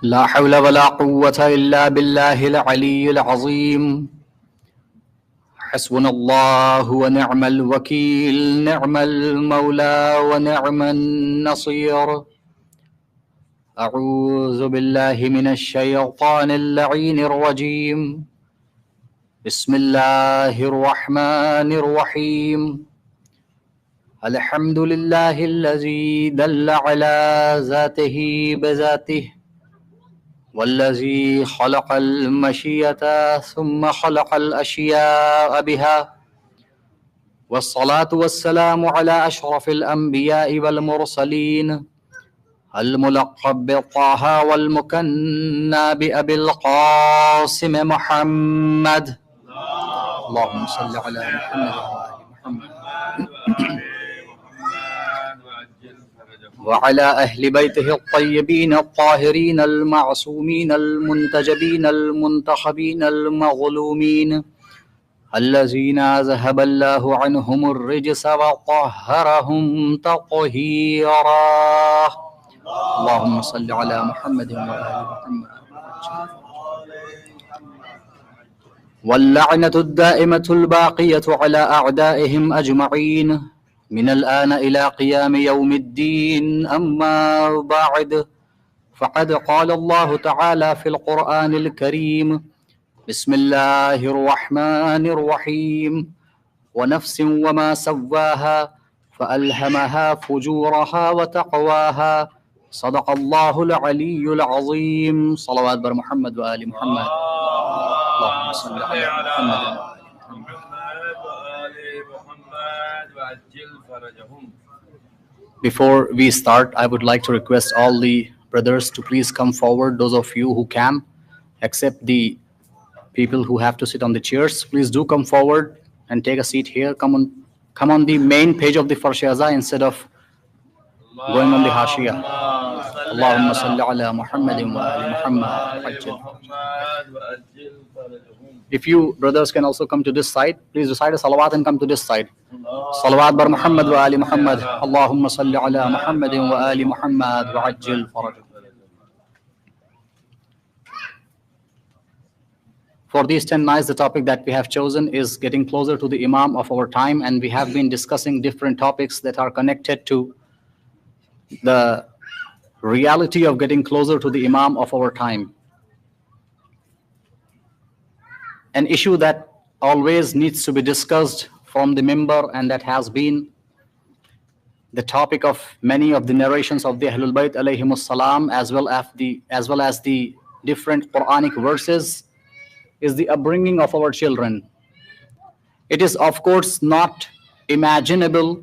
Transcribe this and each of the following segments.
لا حول ولا قوة إلا بالله العلي العظيم. حسبنا الله ونعم الوكيل، نعم المولى ونعم النصير. أعوذ بالله من الشيطان اللعين الرجيم. بسم الله الرحمن الرحيم. الحمد لله الذي دل على ذاته بذاته، والذي خلق المشية ثم خلق الأشياء بها، والصلاة والسلام على أشرف الأنبياء والمرسلين، الملقب بالطه والمكنى بأبي القاسم محمد. اللهم صل على محمد وآل محمد وعلى أهل بيته الطيبين الطاهرين المعصومين المنتجبين المنتخبين المظلومين، الذين ذهب الله عنهم الرجس وطهرهم تطهيرا. اللهم صل على محمد وآل محمد. واللعنة الدائمة الباقية على أعدائهم أجمعين من الآن إلى قيام يوم الدين. أما بعد، فقد قال الله تعالى في القرآن الكريم: بسم الله الرحمن الرحيم. ونفس وما سواها فألهمها فجورها وتقواها. صدق الله العلي العظيم. صلوات بر محمد وآل محمد. اللهم صل على محمد. Before we start, I would like to request all the brothers to please come forward. Those of you who can, except the people who have to sit on the chairs, please do come forward and take a seat here. Come on the main page of the Farshaza instead of going on the Hashia. Allahumma salli ala Muhammadin wa ali Muhammad. If you brothers can also come to this side, please recite a salawat and come to this side. Salawat bar Muhammad wa ali Muhammad. Allahumma salli ala Muhammadin wa ali Muhammad wa ajil farajah. For these 10 nights, the topic that we have chosen is getting closer to the Imam of our time, and we have been discussing different topics that are connected to the reality of getting closer to the Imam of our time. An issue that always needs to be discussed from the member, and that has been the topic of many of the narrations of the Ahlebait alayhimus salam, as well as the different Quranic verses, is the upbringing of our children. It is, of course, not imaginable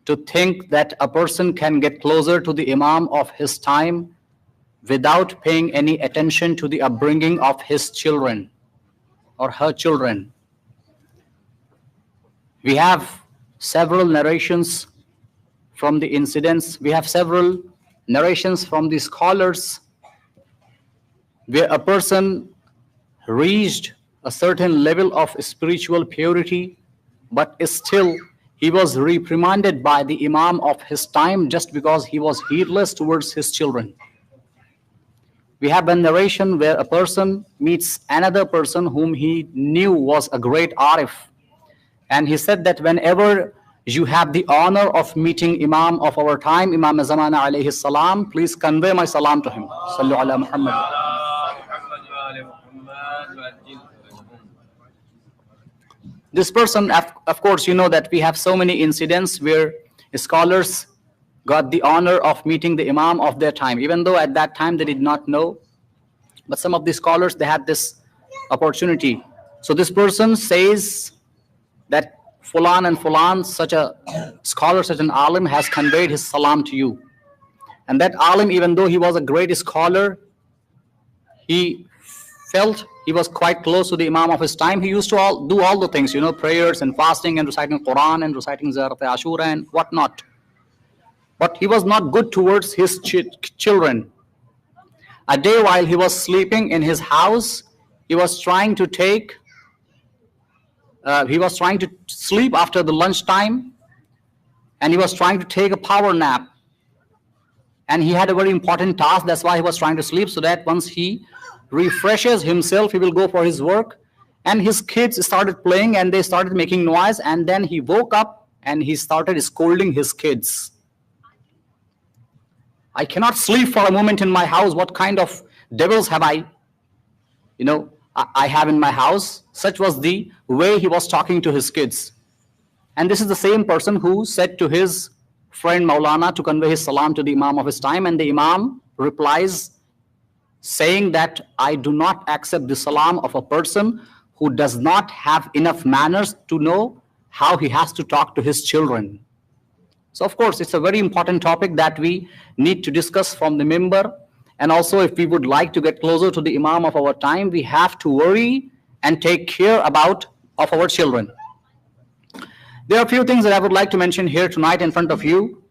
to think that a person can get closer to the Imam of his time without paying any attention to the upbringing of his children or her children. We have several narrations from the incidents. We have several narrations from the scholars where a person reached a certain level of spiritual purity, but still he was reprimanded by the Imam of his time just because he was heedless towards his children. We have a narration where a person meets another person whom he knew was a great arif, and he said that whenever you have the honor of meeting Imam of our time, Imam Zamana alayhi salam, please convey my salam to him. Sallu ala Muhammad. This person, of course, you know that we have so many incidents where scholars got the honor of meeting the Imam of their time, even though at that time they did not know. But some of the scholars, they had this opportunity. So this person says that Fulan and Fulan, such a scholar, such an alim, has conveyed his salam to you. And that alim, even though he was a great scholar, he felt he was quite close to the Imam of his time. He used to do all the things, prayers and fasting and reciting Quran and reciting Zarat Ashura and whatnot. But he was not good towards his children. A day while he was sleeping in his house, he was trying to sleep after the lunchtime, and he was trying to take a power nap. and he had a very important task. That's why he was trying to sleep, so that once he refreshes himself, he will go for his work. And his kids started playing and they started making noise, and then he woke up and he started scolding his kids. I cannot sleep for a moment in my house. What kind of devils have I have in my house? Such was the way he was talking to his kids. And this is the same person who said to his friend Maulana to convey his salam to the Imam of his time, and the Imam replies saying that I do not accept the salam of a person who does not have enough manners to know how he has to talk to his children. So of course, it's a very important topic that we need to discuss from the mimbar. And also, if we would like to get closer to the Imam of our time, we have to worry and take care of our children. There are a few things that I would like to mention here tonight in front of you.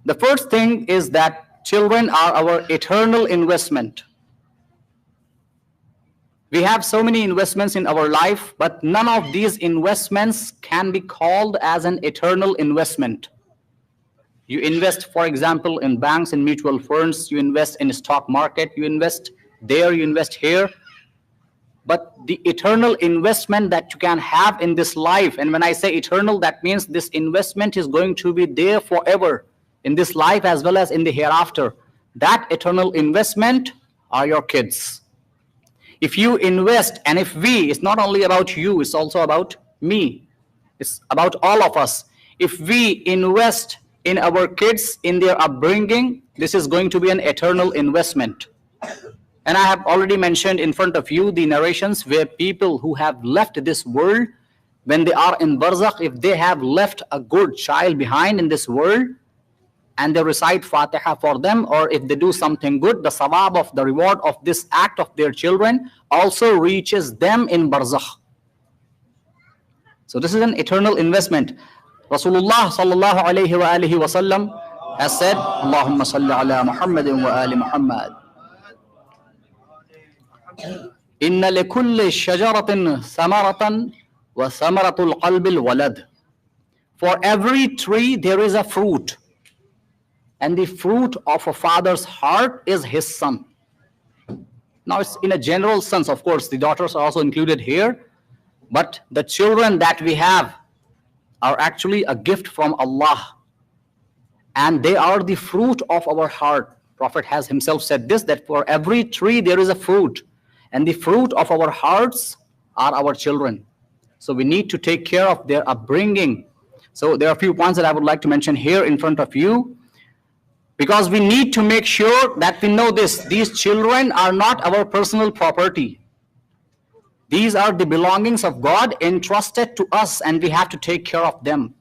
The first thing is that children are our eternal investment. We have so many investments in our life, but none of these investments can be called as an eternal investment. You invest, for example, in banks, in mutual funds, you invest in the stock market, you invest there, you invest here. But the eternal investment that you can have in this life, and when I say eternal, that means this investment is going to be there forever in this life as well as in the hereafter. That eternal investment are your kids. If you invest, and if we, it's not only about you, it's also about me. It's about all of us. If we invest in our kids, in their upbringing, this is going to be an eternal investment. And I have already mentioned in front of you the narrations where people who have left this world, when they are in barzakh, if they have left a good child behind in this world, and they recite Fatiha for them, or if they do something good, the sawab of the reward of this act of their children also reaches them in barzakh. So this is an eternal investment. Rasulullah sallallahu alayhi wa alihi wa sallam has said, Allahumma salli ala Muhammadin wa ali Muhammad. Inna likulli shajaratin samaratan wa samaratul qalbil walad. For every tree there is a fruit, and the fruit of a father's heart is his son. Now it's in a general sense, of course, the daughters are also included here, but the children that we have are actually a gift from Allah, and they are the fruit of our heart. Prophet has himself said this, that for every tree there is a fruit, and the fruit of our hearts are our children. So we need to take care of their upbringing. So there are a few points that I would like to mention here in front of you, because we need to make sure that we know this. These children are not our personal property. These are the belongings of God entrusted to us, and we have to take care of them.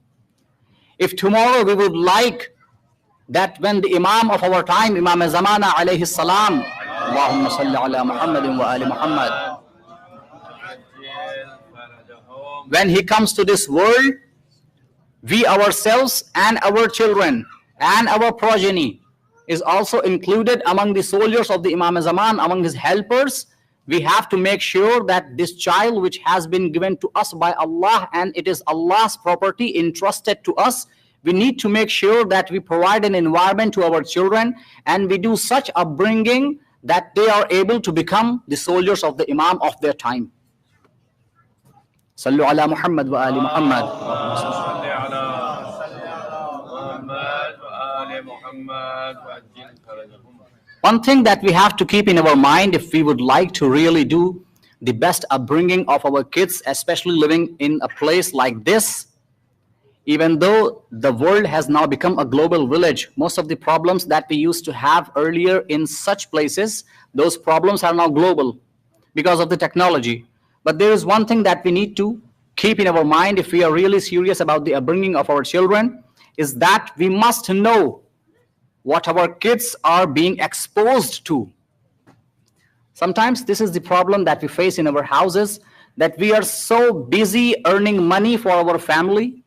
If tomorrow we would like that when the Imam of our time, Imam Zamana alayhi salam, Allahumma salli ala Muhammadin wa ali Muhammad, when he comes to this world, we ourselves and our children and our progeny is also included among the soldiers of the Imam Zaman, among his helpers. We have to make sure that this child, which has been given to us by Allah, and it is Allah's property entrusted to us, we need to make sure that we provide an environment to our children, and we do such upbringing that they are able to become the soldiers of the Imam of their time. Sallu ala Muhammad wa ali Muhammad. One thing that we have to keep in our mind, if we would like to really do the best upbringing of our kids, especially living in a place like this, even though the world has now become a global village, most of the problems that we used to have earlier in such places, those problems are now global because of the technology. But there is one thing that we need to keep in our mind if we are really serious about the upbringing of our children, is that we must know what our kids are being exposed to. Sometimes this is the problem that we face in our houses, that we are so busy earning money for our family.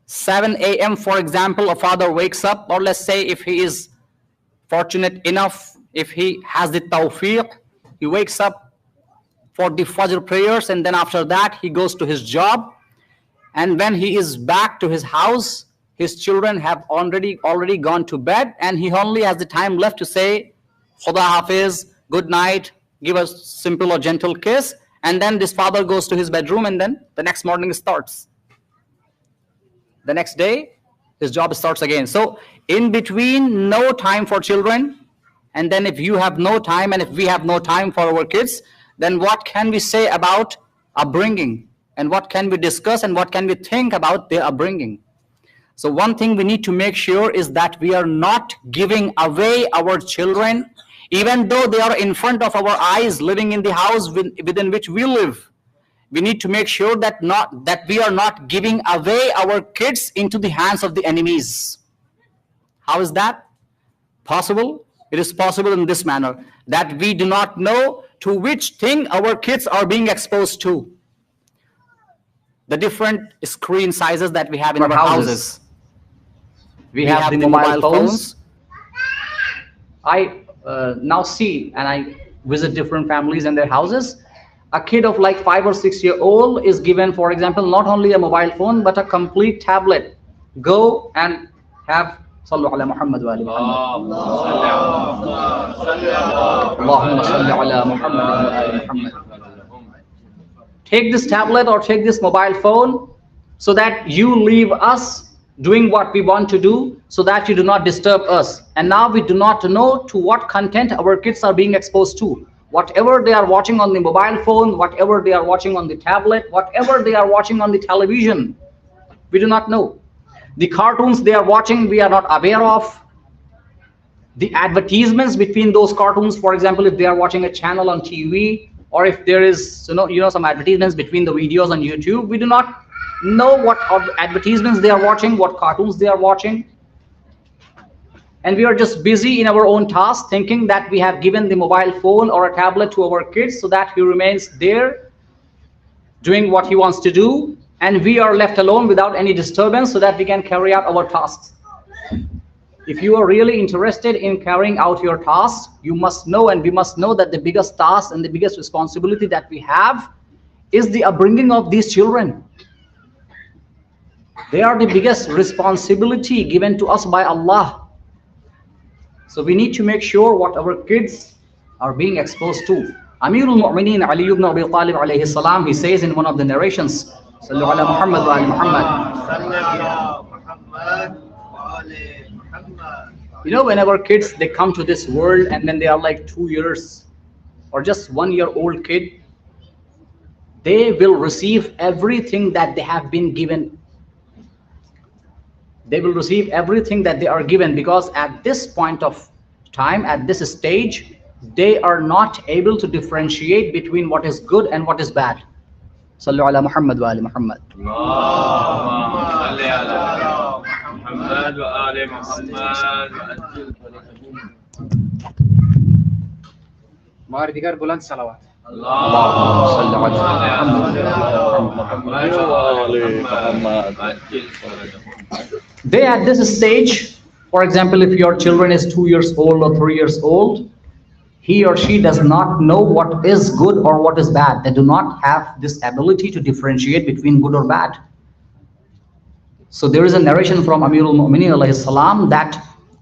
7 a.m., for example, a father wakes up, or let's say if he is fortunate enough, if he has the tawfiq, he wakes up for the Fajr prayers, and then after that he goes to his job, and when he is back to his house, his children have already gone to bed, and he only has the time left to say Khuda Hafiz, good night, give a simple or gentle kiss, and then this father goes to his bedroom, and then the next morning starts. The next day, his job starts again. So in between, no time for children. And then if you have no time, and if we have no time for our kids, then what can we say about upbringing? And what can we discuss, and what can we think about their upbringing? So one thing we need to make sure is that we are not giving away our children, even though they are in front of our eyes, living in the house within which we live. We need to make sure that we are not giving away our kids into the hands of the enemies. How is that possible? It is possible in this manner, that we do not know to which thing our kids are being exposed to. The different screen sizes that we have in our houses. We have the mobile phones. I now see, and I visit different families and their houses. A kid of like 5 or 6 years old is given, for example, not only a mobile phone, but a complete tablet. Go and have Sallu ala Muhammad wa ali Muhammad. Allahumma salli ala Muhammad wa ali Muhammad. Take this tablet or take this mobile phone so that you leave us doing what we want to do, so that you do not disturb us. And now we do not know to what content our kids are being exposed to. Whatever they are watching on the mobile phone, whatever they are watching on the tablet, whatever they are watching on the television, we do not know. The cartoons they are watching, we are not aware of. The advertisements between those cartoons, for example, if they are watching a channel on TV, or if there is some advertisements between the videos on YouTube, we do not know what advertisements they are watching, what cartoons they are watching. And we are just busy in our own tasks, thinking that we have given the mobile phone or a tablet to our kids so that he remains there doing what he wants to do, and we are left alone without any disturbance so that we can carry out our tasks. If you are really interested in carrying out your tasks, you must know, and we must know, that the biggest task and the biggest responsibility that we have is the upbringing of these children. They are the biggest responsibility given to us by Allah. So we need to make sure what our kids are being exposed to. Amirul Mu'mineen Ali ibn Abi Talib alayhi salam, he says in one of the narrations, Sallu ala Muhammad wa ali Muhammad. You know, when our kids, they come to this world and then they are like 2 years or just 1 year old kid, they will receive everything that they have been given. They will receive everything that they are given, because at this point of time, at this stage, they are not able to differentiate between what is good and what is bad. Sallu ala Muhammad wa ali Muhammad. हमारे दिगर बुलंद सलावत. They at this stage, for example, if your children is 2 years old or 3 years old, he or she does not know what is good or what is bad. They do not have this ability to differentiate between good or bad. So there is a narration from Amirul Mu'mineen alayhi salam that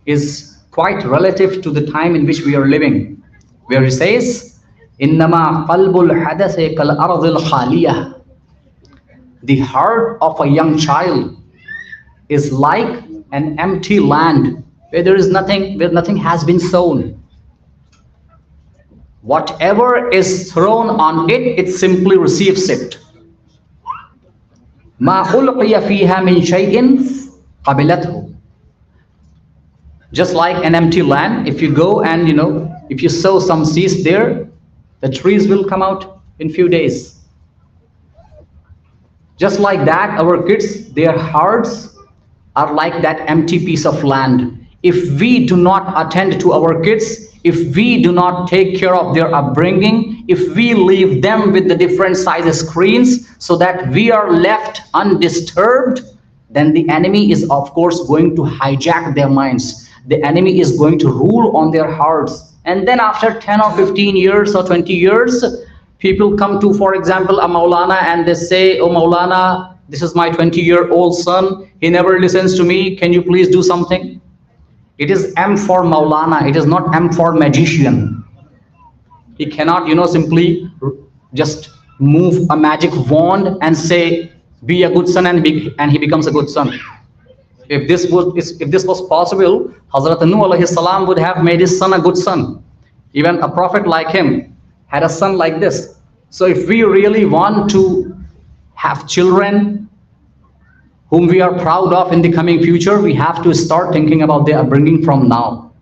is quite relative to the time in which we are living, where he says, Innama qalbul hadathi kal ardil khaliyah. The heart of a young child is like an empty land where there is nothing, where nothing has been sown. Whatever is thrown on it, it simply receives it. Ma ulqiya fiha min shay'in qabilathu. Just like an empty land, if you go and if you sow some seeds there, the trees will come out in few days. Just like that, our kids, their hearts are like that empty piece of land. If we do not attend to our kids, if we do not take care of their upbringing, if we leave them with the different size screens so that we are left undisturbed, then the enemy is of course going to hijack their minds. The enemy is going to rule on their hearts. And then after 10 or 15 years or 20 years, people come to, for example, a Maulana, and they say, oh Maulana, this is my 20-year-old son, he never listens to me, can you please do something? It is M for Maulana, it is not M for magician. He cannot, simply just move a magic wand and say, be a good son, and he becomes a good son. If this was possible, Hazrat Nuh alayhi salam would have made his son a good son. Even a prophet like him had a son like this. So if we really want to have children whom we are proud of in the coming future, we have to start thinking about their upbringing from now.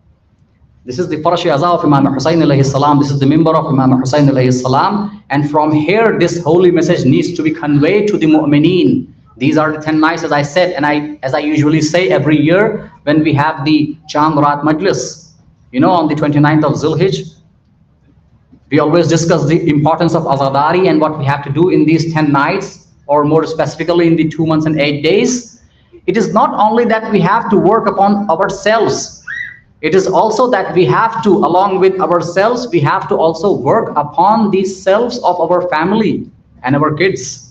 This is the Farashi Azah of Imam Hussain alayhi salam. This is the member of Imam Hussain alayhi salam. And from here, this holy message needs to be conveyed to the mu'mineen. These are the 10 nights, as I said, and as I usually say every year when we have the Chand Raat Majlis, on the 29th of Zulhijj, we always discuss the importance of Azadari and what we have to do in these 10 nights, or more specifically in the 2 months and 8 days. It is not only that we have to work upon ourselves, it is also that we have to, along with ourselves, we have to also work upon the selves of our family and our kids.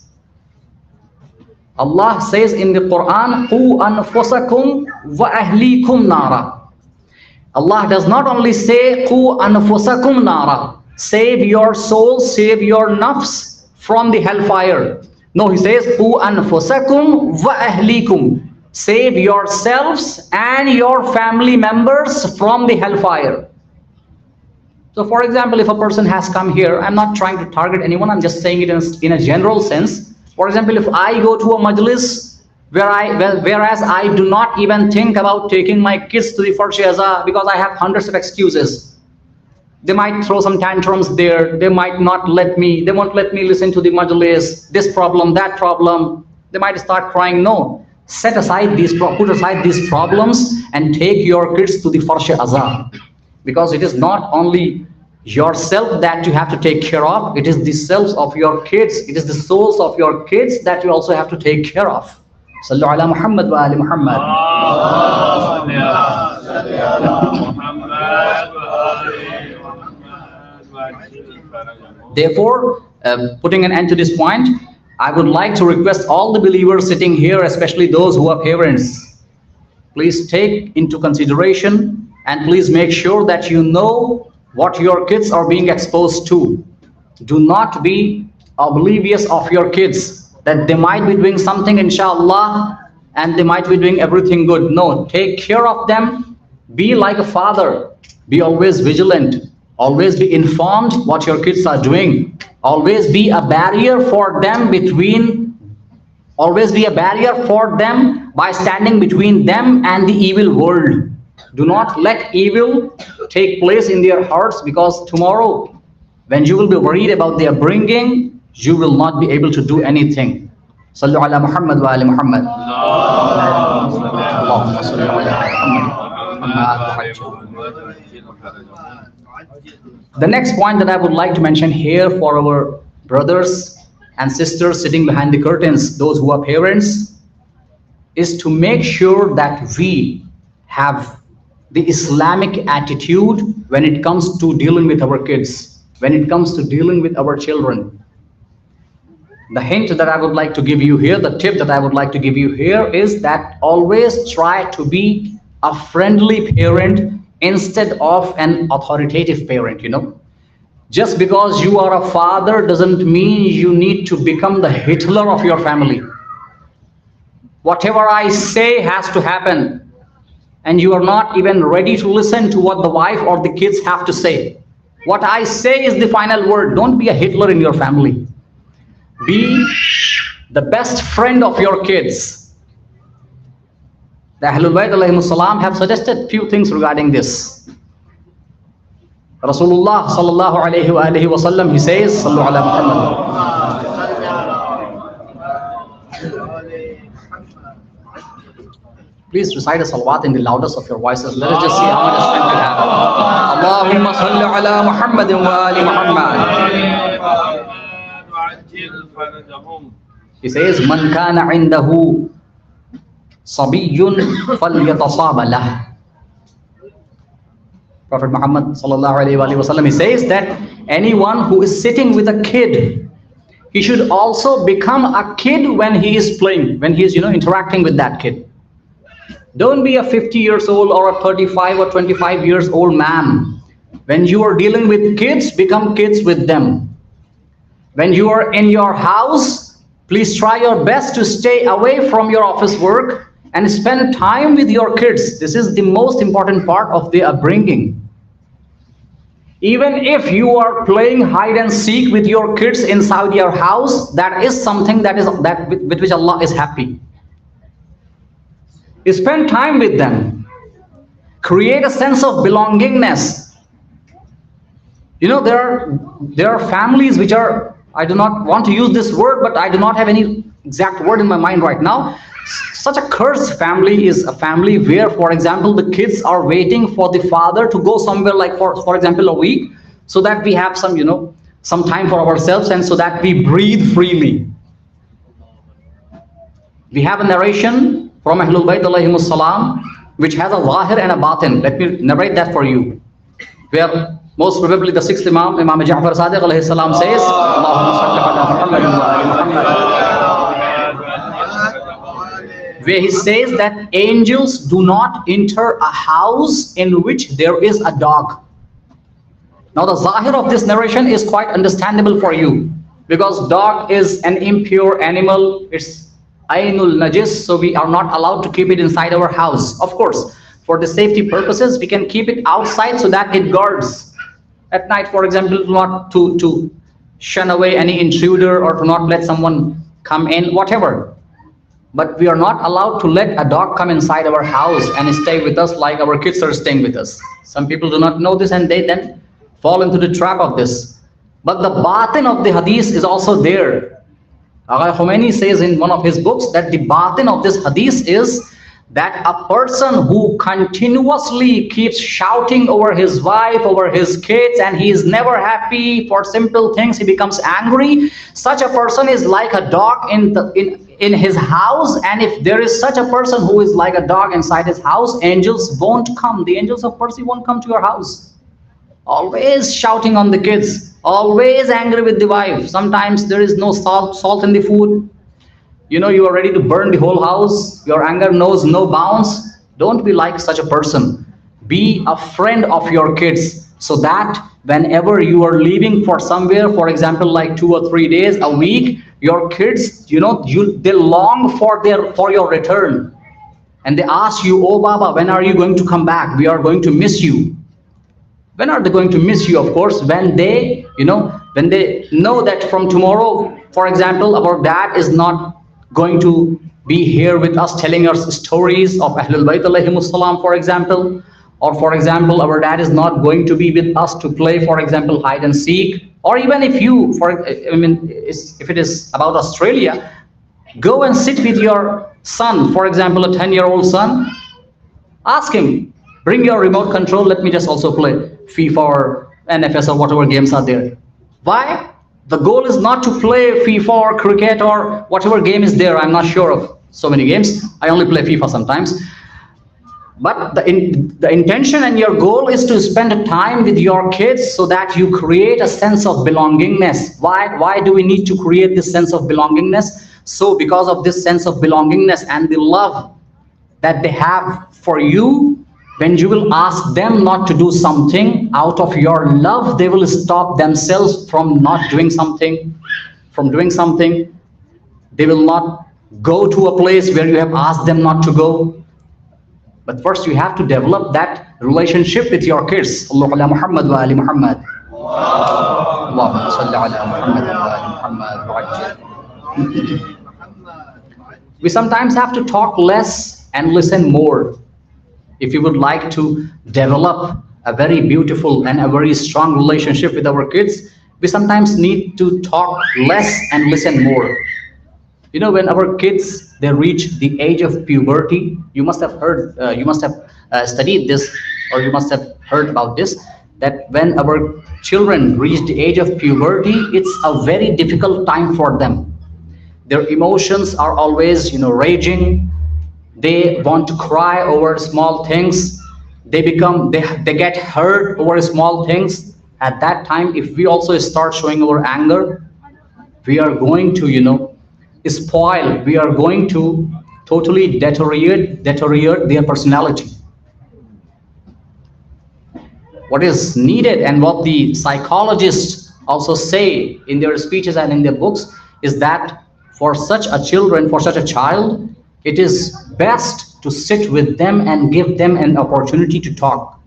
Allah says in the Quran, "Qu anfusakum wa ahlikum nara." Allah does not only say, "Qu anfusakum nara," save your soul, save your nafs from the hellfire. No, he says, "Qu anfusakum wa ahlikum," save yourselves and your family members from the hellfire. So for example, if a person has come here, I'm not trying to target anyone, I'm just saying it in a general sense. For example, if I go to a majlis whereas I do not even think about taking my kids to the Farsh Azah because I have hundreds of excuses. They might throw some tantrums there, they might not let me, they won't let me listen to the majlis, this problem, that problem, they might start crying. No, put aside these problems and take your kids to the Farsh Azah, because it is not only yourself that you have to take care of, it is the selves of your kids, it is the souls of your kids that you also have to take care of. Sallu ala Muhammad wa ali Muhammad. Therefore, putting an end to this point, I would like to request all the believers sitting here, especially those who are parents, please take into consideration and please make sure that you know what your kids are being exposed to. Do not be oblivious of your kids, that they might be doing something, inshallah, and they might be doing everything good. No, take care of them. Be like a father. Be always vigilant. Always be informed what your kids are doing. Always be a barrier for them by standing between them and the evil world. Do not let evil take place in their hearts, because tomorrow, when you will be worried about their upbringing, you will not be able to do anything. Sallu ala Muhammad wa ali Muhammad. The next point that I would like to mention here for our brothers and sisters sitting behind the curtains, those who are parents, is to make sure that we have the Islamic attitude when it comes to dealing with our kids, when it comes to dealing with our children. The hint that I would like to give you here, the tip that I would like to give you here is that always try to be a friendly parent instead of an authoritative parent, Just because you are a father doesn't mean you need to become the Hitler of your family. Whatever I say has to happen, and you are not even ready to listen to what the wife or the kids have to say. What I say is the final word. Don't be a Hitler in your family. Be the best friend of your kids. The Ahlebait alayhimus salam have suggested few things regarding this. Rasulullah sallallahu alayhi wa sallam, he says, Sallu ala Muhammad. Please recite a salawat in the loudest of your voices. Let us just see how much strength we have. Allahumma salli ala Muhammadin wa ali Muhammad. He says, Man kana indahu sabiyyun falyatasaba lah. Prophet Muhammad sallallahu alayhi wa sallam, he says that anyone who is sitting with a kid, he should also become a kid when he is playing, when he is, interacting with that kid. Don't be a 50 years old or a 35 or 25 years old man. When you are dealing with kids, become kids with them. When you are in your house, please try your best to stay away from your office work and spend time with your kids. This is the most important part of the upbringing. Even if you are playing hide and seek with your kids inside your house, that is something with which Allah is happy. Spend time with them. Create a sense of belongingness. There are families which are, I do not want to use this word, but I do not have any exact word in my mind right now. Such a cursed family is a family where, for example, the kids are waiting for the father to go somewhere, like for example, a week, so that we have some time for ourselves and so that we breathe freely. We have a narration from Ahlebait alayhimus salam, which has a zahir and a batin. Let me narrate that for you. Where most probably the sixth Imam Ja'far Sadiq alayhi salam says, Allahumma salli ala Muhammad wa ali Muhammad. Where he says that angels do not enter a house in which there is a dog. Now the zahir of this narration is quite understandable for you, because dog is an impure animal. It's Ainul Najis, so we are not allowed to keep it inside our house. Of course, for the safety purposes, we can keep it outside so that it guards. At night, for example, not to shun away any intruder or to not let someone come in, whatever. But we are not allowed to let a dog come inside our house and stay with us like our kids are staying with us. Some people do not know this and they then fall into the trap of this. But the batin of the hadith is also there. Agha Khomeini says in one of his books that the batin of this hadith is that a person who continuously keeps shouting over his wife, over his kids, and he is never happy for simple things, he becomes angry. Such a person is like a dog in his house, and if there is such a person who is like a dog inside his house, angels won't come. The angels of mercy won't come to your house. Always shouting on the kids, always angry with the wife. Sometimes there is no salt in the food. You are ready to burn the whole house. Your anger knows no bounds. Don't be like such a person. Be a friend of your kids, so that whenever you are leaving for somewhere, for example, like 2 or 3 days, a week, your kids, they long for your return. And they ask you, oh Baba, when are you going to come back? We are going to miss you. When are they going to miss you? Of course, when they know that from tomorrow, for example, our dad is not going to be here with us telling us stories of Ahlebait alayhimus salam, for example, or for example, our dad is not going to be with us to play, for example, hide and seek, or even if if it is about Australia, go and sit with your son, for example, a 10-year-old son, ask him, bring your remote control, let me just also play FIFA or NFS or whatever games are there. Why? The goal is not to play FIFA or cricket or whatever game is there. I'm not sure of so many games. I only play FIFA sometimes. But the intention and your goal is to spend time with your kids so that you create a sense of belongingness. Why do we need to create this sense of belongingness? So because of this sense of belongingness and the love that they have for you, when you will ask them not to do something, out of your love, they will stop themselves from not doing something, They will not go to a place where you have asked them not to go. But first you have to develop that relationship with your kids. Allahumma Muhammad wa ali Muhammad. Allahumma salli ala Muhammad wa ali Muhammad. We sometimes have to talk less and listen more. If you would like to develop a very beautiful and a very strong relationship with our kids, we sometimes need to talk less and listen more. When our kids, they reach the age of puberty, you must have heard, you must have studied this, or you must have heard about this, that when our children reach the age of puberty, it's a very difficult time for them. Their emotions are always, raging. They want to cry over small things. They get hurt over small things. At that time, if we also start showing our anger, we are going to, spoil, we are going to totally deteriorate their personality. What is needed and what the psychologists also say in their speeches and in their books is that for such a child, it is best to sit with them and give them an opportunity to talk.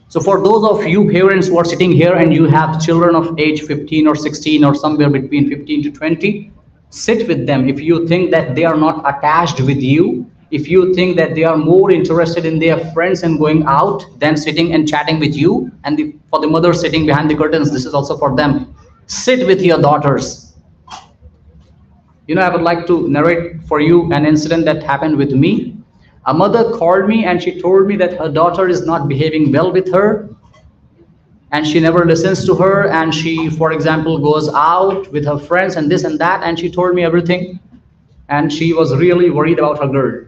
So for those of you parents who are sitting here and you have children of age 15 or 16 or somewhere between 15 to 20, sit with them. If you think that they are not attached with you, if you think that they are more interested in their friends and going out than sitting and chatting with you, and for the mothers sitting behind the curtains, this is also for them. Sit with your daughters. I would like to narrate for you an incident that happened with me. A mother called me and she told me that her daughter is not behaving well with her, and she never listens to her, and she, for example, goes out with her friends and this and that, and she told me everything, and she was really worried about her girl.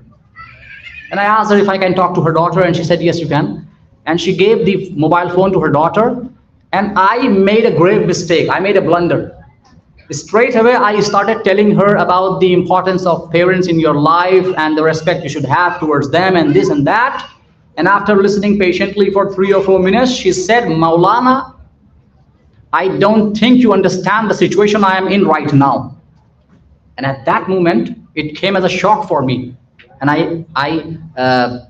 And I asked her if I can talk to her daughter, and she said, yes, you can. And she gave the mobile phone to her daughter, and I made a grave mistake. I made a blunder. Straight away, I started telling her about the importance of parents in your life and the respect you should have towards them and this and that. And after listening patiently for 3 or 4 minutes, she said, Maulana, I don't think you understand the situation I am in right now. And at that moment, it came as a shock for me. And I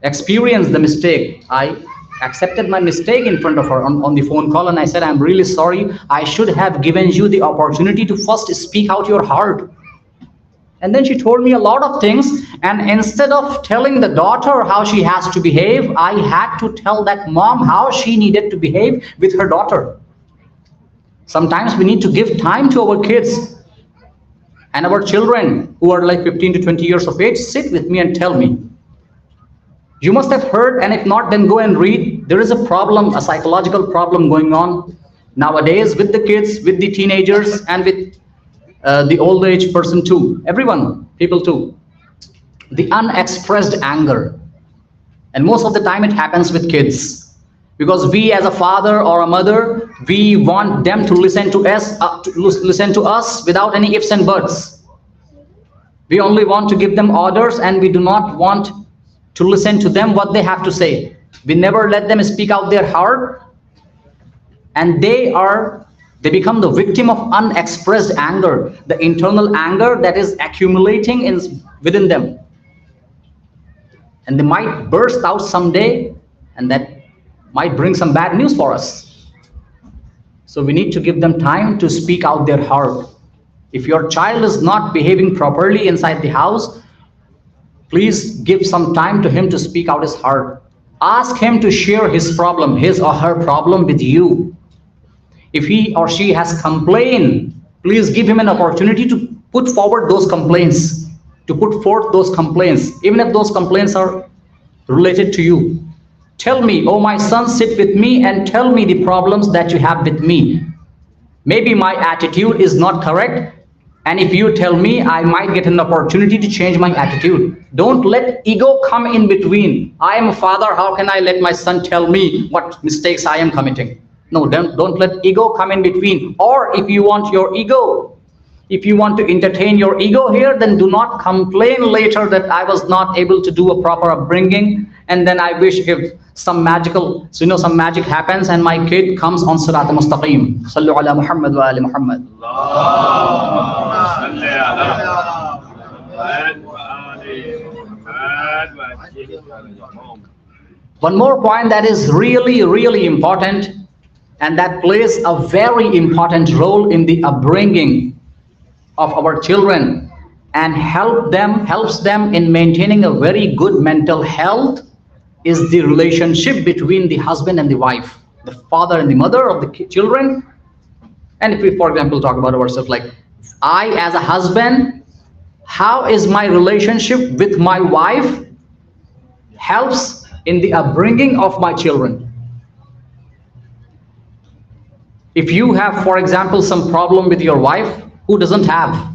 experienced the mistake. I accepted my mistake in front of her on the phone call, and I said, I'm really sorry. I should have given you the opportunity to first speak out your heart. And then she told me a lot of things, and instead of telling the daughter how she has to behave, I had to tell that mom how she needed to behave with her daughter. Sometimes we need to give time to our kids. And our children who are like 15 to 20 years of age, sit with me and tell me. You must have heard, and if not, then go and read. There is a problem, a psychological problem going on nowadays with the kids, with the teenagers, and with the old age person too. Everyone, people too. The unexpressed anger. And most of the time it happens with kids. Because we as a father or a mother, we want them to listen to us without any ifs and buts. We only want to give them orders, and we do not want to listen to them what they have to say. We never let them speak out their heart, and they become the victim of unexpressed anger, the internal anger that is accumulating within them. And they might burst out someday, and that might bring some bad news for us. So we need to give them time to speak out their heart. If your child is not behaving properly inside the house, please give some time to him to speak out his heart. Ask him to share his problem, his or her problem with you. If he or she has complained, please give him an opportunity to put forward those complaints, even if those complaints are related to you. Tell me, oh my son, sit with me and tell me the problems that you have with me. Maybe my attitude is not correct, and if you tell me, I might get an opportunity to change my attitude. Don't let ego come in between. I am a father, how can I let my son tell me what mistakes I am committing? No, don't let ego come in between. Or if you want your ego, if you want to entertain your ego here, then do not complain later that I was not able to do a proper upbringing, and then I wish if some magic happens and my kid comes on Sirat al-Mustaqim. Sallu ala Muhammad wa ali Muhammad. One more point that is really, really important, and that plays a very important role in the upbringing of our children and helps them in maintaining a very good mental health, is the relationship between the husband and the wife, the father and the mother of the children. And if we, for example, talk about ourselves, like I as a husband, how is my relationship with my wife helps in the upbringing of my children. If you have, for example, some problem with your wife, who doesn't have?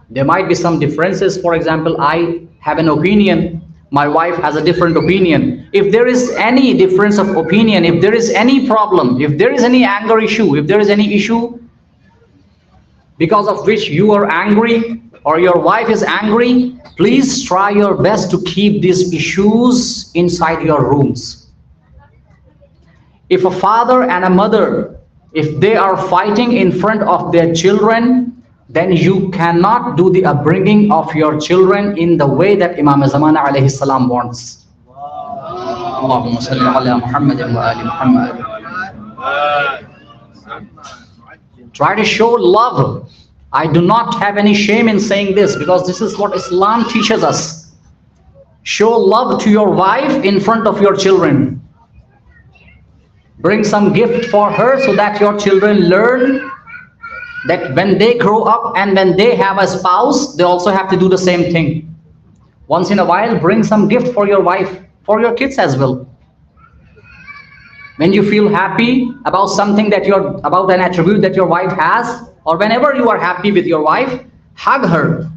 There might be some differences. For example, I have an opinion, my wife has a different opinion. If there is any difference of opinion, if there is any problem, if there is any anger issue, if there is any issue, because of which you are angry or your wife is angry, please try your best to keep these issues inside your rooms. If a father and a mother, if they are fighting in front of their children, then you cannot do the upbringing of your children in the way that Imam Zamana alayhi salam wants. Allahumma salli ala Muhammadin wa ali Muhammad. Try to show love. I do not have any shame in saying this, because this is what Islam teaches us. Show love to your wife in front of your children. Bring some gift for her so that your children learn that when they grow up and when they have a spouse, they also have to do the same thing. Once in a while, bring some gift for your wife, for your kids as well. When you feel happy about something about an attribute that your wife has, or whenever you are happy with your wife, hug her.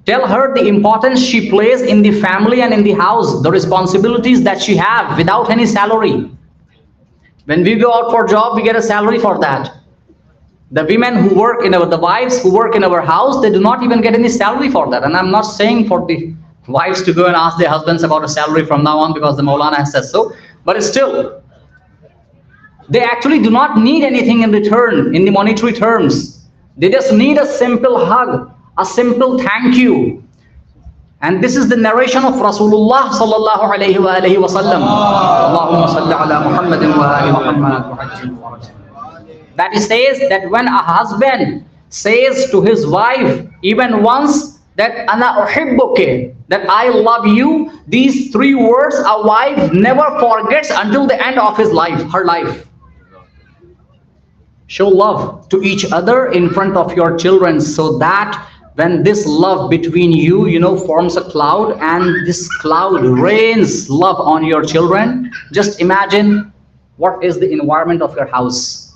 Tell her the importance she plays in the family and in the house, the responsibilities that she has without any salary. When we go out for a job, we get a salary for that. The women who work the wives who work in our house, they do not even get any salary for that. And I'm not saying for the wives to go and ask their husbands about a salary from now on because the Maulana has said so, but still, they actually do not need anything in return in the monetary terms. They just need a simple hug, a simple thank you. And this is the narration of Rasulullah sallallahu alayhi wa alayhi wa sallam. Allahumma salli ala Muhammadin wa ali Muhammad. That he says that when a husband says to his wife even once that ana uhibbuke, that I love you, these three words a wife never forgets until the end of her life. Show love to each other in front of your children, so that when this love between you, forms a cloud, and this cloud rains love on your children, just imagine what is the environment of your house.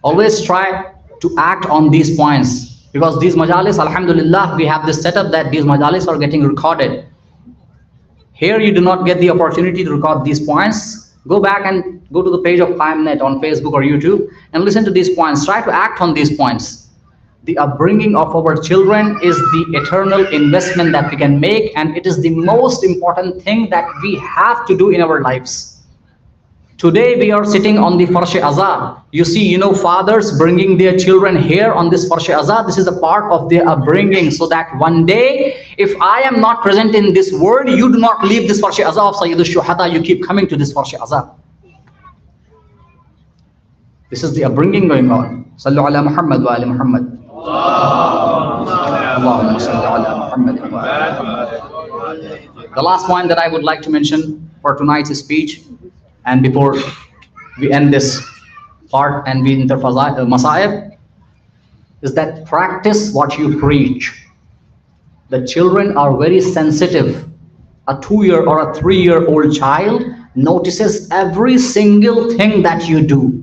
Always try to act on these points, because these majalis, alhamdulillah, we have this setup that these majalis are getting recorded. Here you do not get the opportunity to record these points. Go back and go to the page of Qayem on Facebook or YouTube and listen to these points. Try to act on these points. The upbringing of our children is the eternal investment that we can make, and it is the most important thing that we have to do in our lives. Today we are sitting on the Farsh Azar. You see, fathers bringing their children here on this Farsh Azar. This is a part of their upbringing, so that one day, if I am not present in this world, you do not leave this Farsh Azar of Sayyidul Shuhada. You keep coming to this Farsh Azar. This is the upbringing going on. Sallu ala Muhammad wa ali Muhammad. Allahumma salli ala Muhammad wa ali Muhammad. The last point that I would like to mention for tonight's speech, and before we end this part and we enter Masa'ib, is that practice what you preach. The children are very sensitive. A 2-year or a 3-year-old child notices every single thing that you do.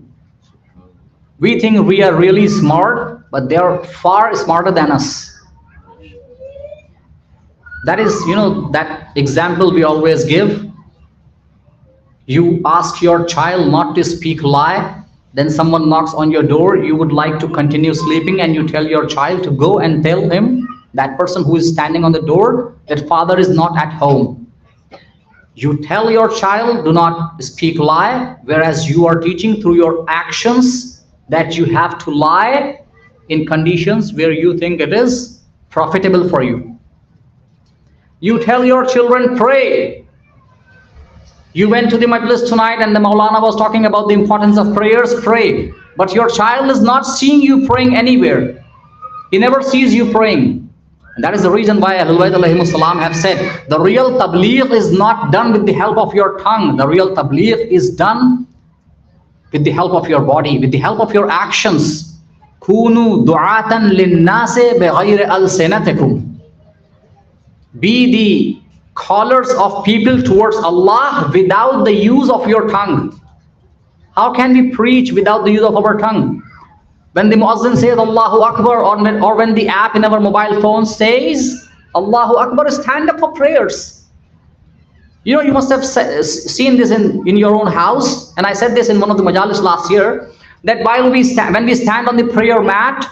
We think we are really smart, but they are far smarter than us. That is, that example we always give. You ask your child not to speak lie, then someone knocks on your door, you would like to continue sleeping, and you tell your child to go and tell him, that person who is standing on the door, that father is not at home. You tell your child, do not speak lie, whereas you are teaching through your actions that you have to lie in conditions where you think it is profitable for you. You tell your children, pray. You went to the majlis tonight and the Maulana was talking about the importance of prayers, pray. But your child is not seeing you praying anywhere. He never sees you praying. And that is the reason why Ahlebait alayhimus salam have said, the real tabligh is not done with the help of your tongue. The real tabligh is done with the help of your body, with the help of your actions. Kunu du'atan linnase bighayri alsinatikum. Be the callers of people towards Allah without the use of your tongue. How can we preach without the use of our tongue? When the Muazzin says Allahu Akbar, or when the app in our mobile phone says Allahu Akbar, stand up for prayers. You must have seen this in your own house, and I said this in one of the majalis last year, that while when we stand on the prayer mat,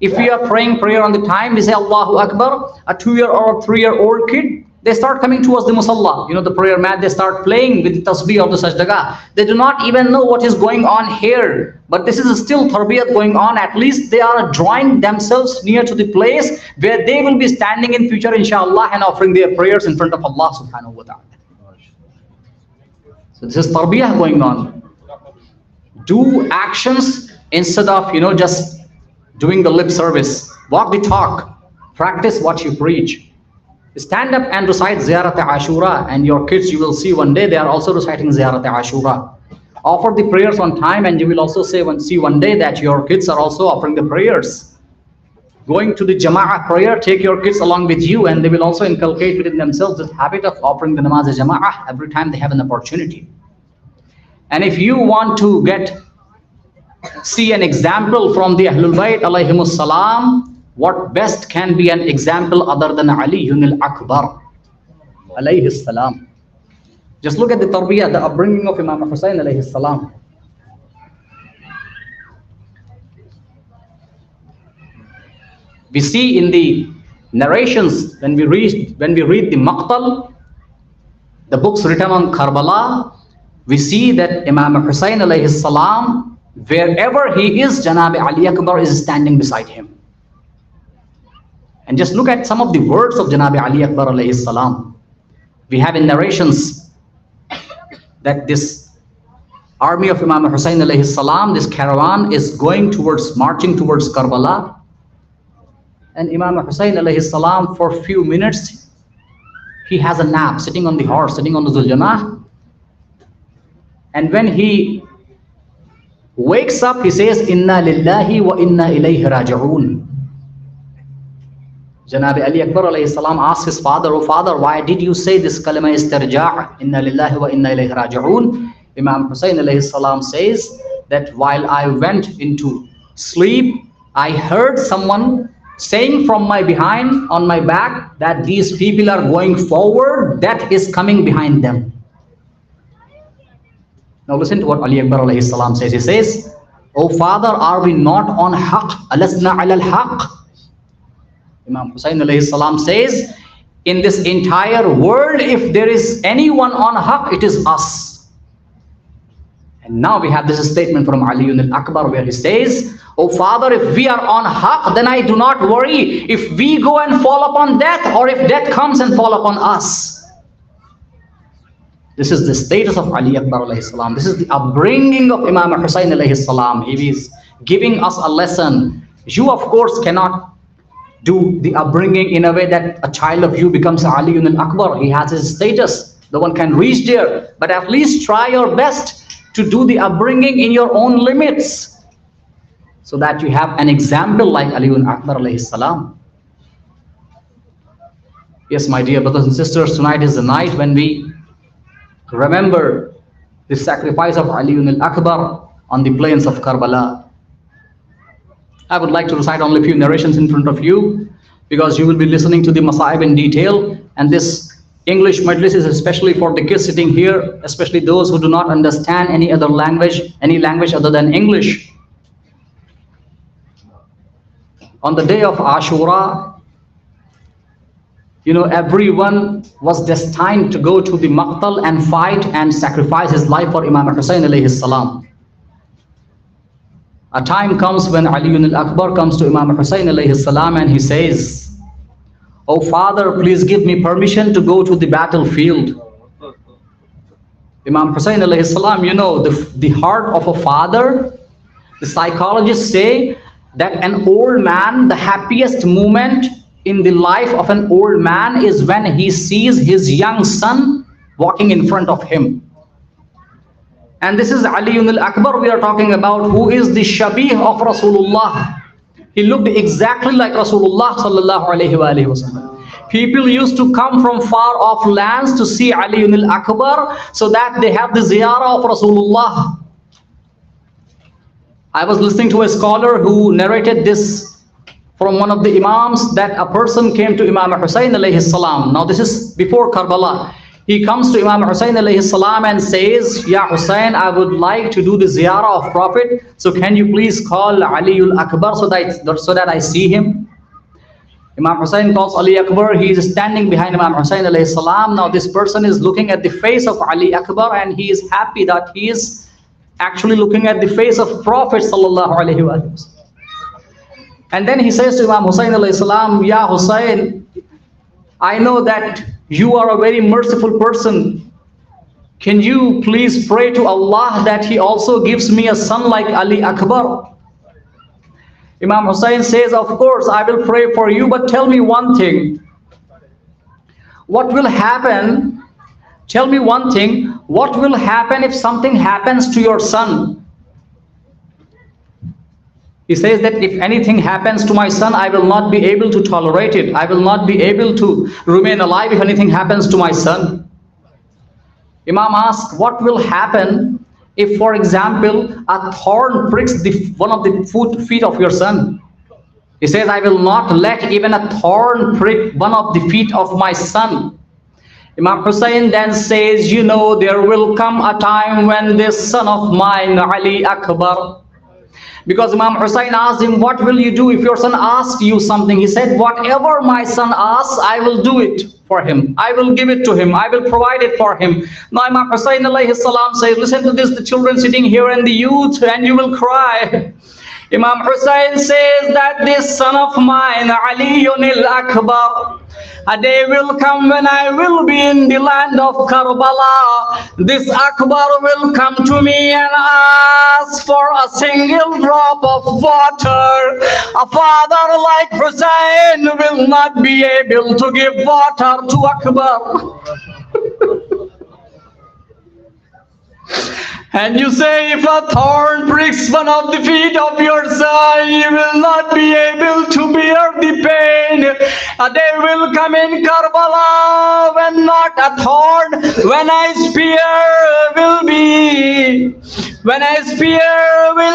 if we are praying prayer on the time, we say Allahu Akbar, a 2-year or 3-year-old kid, they start coming towards the musalla, the prayer mat, they start playing with the tasbih of the sajdaga. They do not even know what is going on here. But this is still tarbiyat going on. At least they are drawing themselves near to the place where they will be standing in future, inshallah, and offering their prayers in front of Allah subhanahu wa ta'ala. So this is tarbiyah going on. Do actions instead of, just doing the lip service. Walk the talk. Practice what you preach. Stand up and recite Ziyarat Ashura, and your kids, you will see one day they are also reciting Ziyarat Ashura. Offer the prayers on time, and you will also see one day that your kids are also offering the prayers. Going to the Jama'ah prayer, take your kids along with you, and they will also inculcate within themselves the habit of offering the Namaz Jama'ah every time they have an opportunity. And if you want to see an example from the Ahlebait alayhimus salam, what best can be an example other than Aliyun al-Akbar alayhi salam? Just look at the tarbiyah, the upbringing of Imam Hussain alayhi salam. We see in the narrations, when we read the Maqtal, the books written on Karbala, we see that Imam Hussain alayhi salam, wherever he is, Janab Ali Akbar is standing beside him. And just look at some of the words of Janab Ali Akbar alayhi salam. We have in narrations that this army of Imam Hussain alayhi salam, this caravan is marching towards Karbala. And Imam Hussain alayhi salam, for a few minutes, he has a nap, sitting on the horse, sitting on the Zuljanah. And when he wakes up, he says, Inna lillahi wa inna ilayhi raji'un. Janab Ali Akbar alayhi salam asked his father, "Oh father, why did you say this kalima istirja', inna lillahi wa inna ilayhi raji'un?" Imam Hussain alayhi salam says that while I went into sleep, I heard someone saying from my behind, on my back, that these people are going forward, death is coming behind them. Now listen to what Ali Akbar alayhi salam says. He says, "Oh father, are we not on haqq? Alasna ala al-haqq?" Imam Hussain alayhi salam says, in this entire world, if there is anyone on haqq, it is us. And now we have this statement from Ali al-Akbar where he says, "Oh father, if we are on haqq, then I do not worry if we go and fall upon death, or if death comes and fall upon us." This is the status of Ali Akbar alayhi salam. This is the upbringing of Imam Hussain alayhi salam. He is giving us a lesson. You, of course, cannot do the upbringing in a way that a child of you becomes Ali al-Akbar. He has his status. No one can reach there. But at least try your best to do the upbringing in your own limits, so that you have an example like Ali al-Akbar alayhi salam. Yes, my dear brothers and sisters, tonight is the night when we remember the sacrifice of Ali al-Akbar on the plains of Karbala. I would like to recite only a few narrations in front of you, because you will be listening to the Masaib in detail, and this English majlis is especially for the kids sitting here, especially those who do not understand any language other than English. On the day of Ashura, everyone was destined to go to the Maqtal and fight and sacrifice his life for Imam Hussain alayhi salam. A time comes when Ali al-Akbar comes to Imam Hussain alayhi salam and he says, "Oh father, please give me permission to go to the battlefield." Imam Hussain alayhi salam, the heart of a father, the psychologists say that an old man, the happiest moment in the life of an old man is when he sees his young son walking in front of him. And this is Ali al-Akbar we are talking about, who is the Shabih of Rasulullah. He looked exactly like Rasulullah sallallahu alayhi wa sallam. People used to come from far off lands to see Ali al-Akbar so that they have the ziyarah of Rasulullah. I was listening to a scholar who narrated this from one of the Imams, that a person came to Imam Hussain alayhi salam. Now this is before Karbala. He comes to Imam Hussein alayhi salam and says, Ya Hussein, I would like to do the ziyarah of Prophet. So can you please call Aliul Akbar so that I see him? Imam Hussein calls Ali Akbar. He is standing behind Imam Hussein alayhi salam. Now this person is looking at the face of Ali Akbar and he is happy that he is actually looking at the face of Prophet sallallahu alaihi wasallam. And then he says to Imam Hussein alayhi salam, Ya Hussein, I know that you are a very merciful person. Can you please pray to Allah that He also gives me a son like Ali Akbar? Imam Hussein says, of course, I will pray for you, but tell me one thing. What will happen? Tell me one thing. What will happen if something happens to your son? He says that if anything happens to my son, I will not be able to tolerate it. I will not be able to remain alive if anything happens to my son. Imam asks, what will happen if, for example, a thorn pricks one of the feet of your son? He says, I will not let even a thorn prick one of the feet of my son. Imam Hussein then says, you know, there will come a time when this son of mine, Ali Akbar, because Imam Hussein asked him, what will you do if your son asks you something? He said, whatever my son asks, I will do it for him. I will give it to him. I will provide it for him. Now Imam Hussein alayhi salam says, listen to this, the children sitting here and the youth, and you will cry. Imam Hussein says that this son of mine, Aliyun al-Akbar, a day will come when I will be in the land of Karbala. This Akbar will come to me and ask for a single drop of water. A father like Hussein will not be able to give water to Akbar. And you say, if a thorn pricks one of the feet of your son, you will not be able to bear the pain. A day will come in Karbala when not a thorn, when a spear will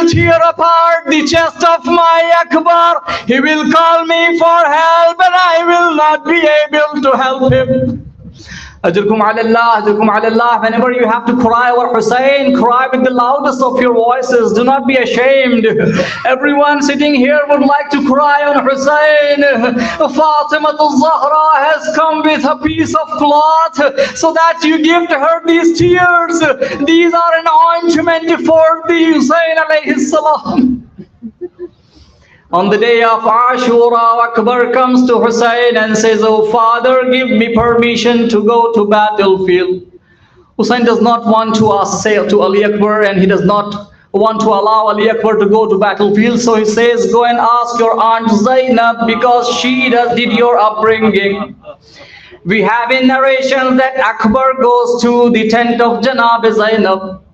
tear apart the chest of my Akbar. He will call me for help and I will not be able to help him. Ajrukum ala Allah, ajrukum ala Allah. Whenever you have to cry over Hussein, cry with the loudest of your voices. Do not be ashamed. Everyone sitting here would like to cry on Hussein. Fatima al-Zahra has come with a piece of cloth so that you give to her these tears. These are an ointment for the Hussein alayhi salam. On the day of Ashura, Akbar comes to Hussein and says, oh father, give me permission to go to battlefield. Hussein does not want to say to Ali Akbar, and he does not want to allow Ali Akbar to go to battlefield. So he says, go and ask your aunt Zainab, because she did your upbringing. We have in narrations that Akbar goes to the tent of Janab Zainab.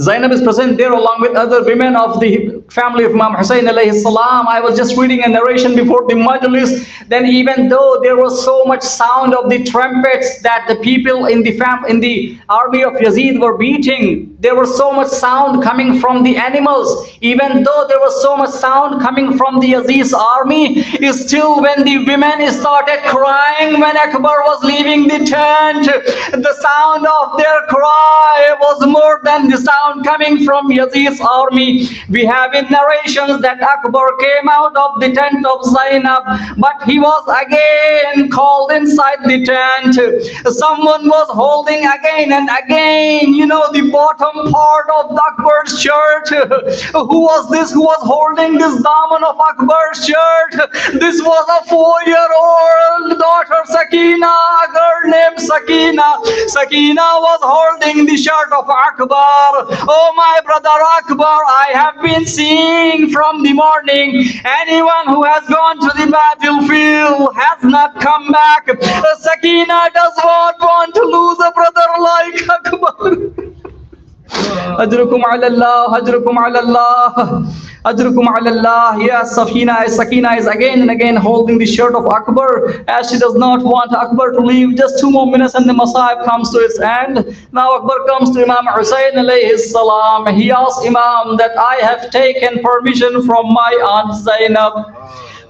Zainab is present there along with other women of the family of Imam Hussein alayhi salam. I was just reading a narration before the majlis. Then even though there was so much sound of the trumpets that the people in the army of Yazid were beating, there was so much sound coming from the animals. Even though there was so much sound coming from the Yazid's army, still when the women started crying when Akbar was leaving the tent, the sound of their cry was more than the sound coming from Yazid's army. We have in narrations that Akbar came out of the tent of Zainab, but he was again called inside the tent. Someone was holding again and again, you know, the bottom part of Akbar's shirt. Who was this who was holding this daman of Akbar's shirt? This was a 4-year-old daughter, Sakina, a girl named Sakina. Sakina was holding the shirt of Akbar. Oh my brother Akbar, I have been seeing from the morning, anyone who has gone to the battlefield has not come back. Sakina does not want to lose a brother like Akbar. Ajrukum ala Allah, ajrukum ala Allah, ajrukum ala Allah. Yes, Sakina is again and again holding the shirt of Akbar as she does not want Akbar to leave. Just 2 more minutes and the Masa'ib comes to its end. Now Akbar comes to Imam Hussein alayhi salam. He asks Imam that I have taken permission from my aunt Zainab.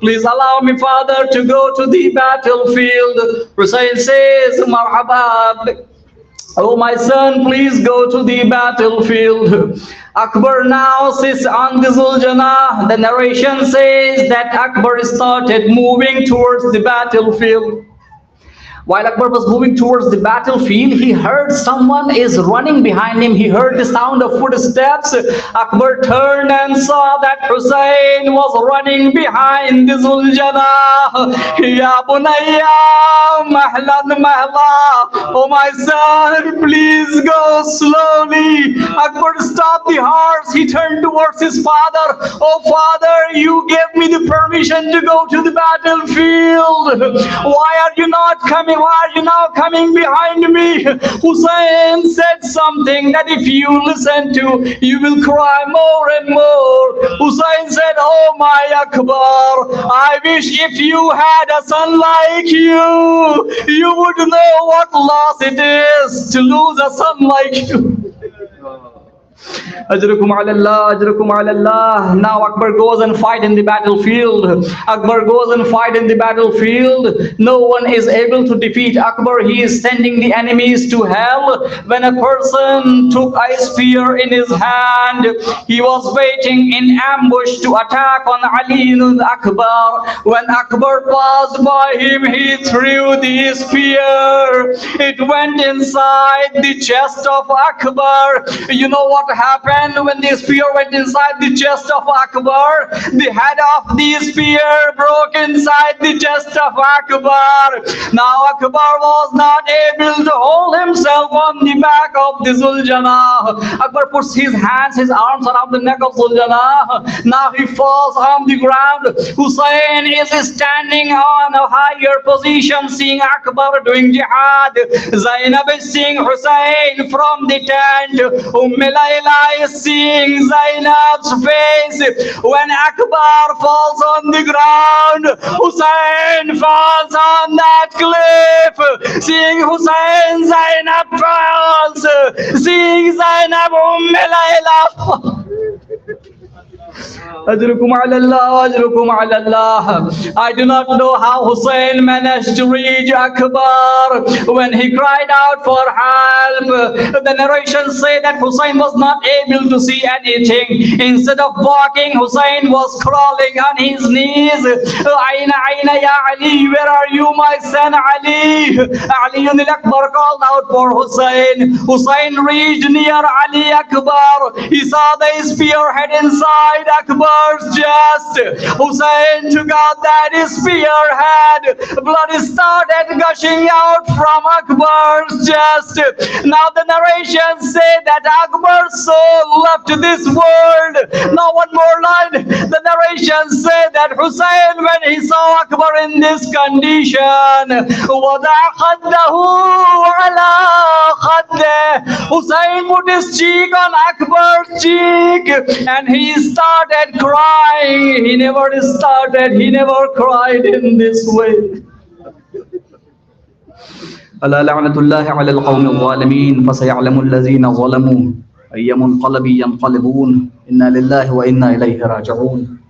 please allow me, Father, to go to the battlefield. Hussein says, Marhaba. Oh, my son, please go to the battlefield. Akbar now sits on the Zuljana. The narration says that Akbar started moving towards the battlefield. While Akbar was moving towards the battlefield, he heard someone is running behind him. He heard the sound of footsteps. Akbar turned and saw that Hussein was running behind the Zuljana. Ya bunayya, mahlan mahla. Oh, my son, please go slowly. Akbar stopped the horse. He turned towards his father. Oh, father, you gave me the permission to go to the battlefield. Why are you not coming? Why are you now coming behind me? Hussein said something that if you listen to, you will cry more and more. Hussein said, oh my Akbar, I wish if you had a son like you would know what loss it is to lose a son like you. Ajrukum ala Allah, ajrukum ala Allah. Now Akbar goes and fight in the battlefield. Akbar goes and fight in the battlefield. No one is able to defeat Akbar. He is sending the enemies to hell. When a person took a spear in his hand, he was waiting in ambush to attack on Ali ibn Akbar. When Akbar passed by him, he threw the spear. It went inside the chest of Akbar. You know what happened when the spear went inside the chest of Akbar? The head of the spear broke inside the chest of Akbar. Now Akbar was not able to hold himself on the back of the Zuljana. Akbar puts his hands, his arms around the neck of Zuljana. Now he falls on the ground. Hussein is standing on a higher position, seeing Akbar doing jihad. Zainab is seeing Hussein from the tent. Layla is seeing Zainab's face. When Akbar falls on the ground, Hussein falls on that cliff. Seeing Hussein, Zainab falls. Seeing Zainab, Layla. Ajrukum ala Allah, ajrukum ala Allah. I do not know how Hussein managed to reach Akbar when he cried out for help. The narrations say that Hussein was not able to see anything. Instead of walking, Hussein was crawling on his knees. Aina, Aina, ya Ali, where are you, my son Ali? Ali ibn Akbar called out for Hussein. Hussein reached near Ali Akbar. He saw the spearhead inside Akbar's chest. Hussein took out that spearhead. Blood started gushing out from Akbar's chest. Now the narrations say that Akbar's soul left this world. Now one more line. The narrations say that Hussein, when he saw Akbar in this condition, Hussein put his cheek on Akbar's cheek and he started crying. He never cried in this way. ألا لعنة الله على القوم الظالمين فسيعلم الذين ظلموا أي منقلب ينقلبون إنا لله وإنا إليه راجعون.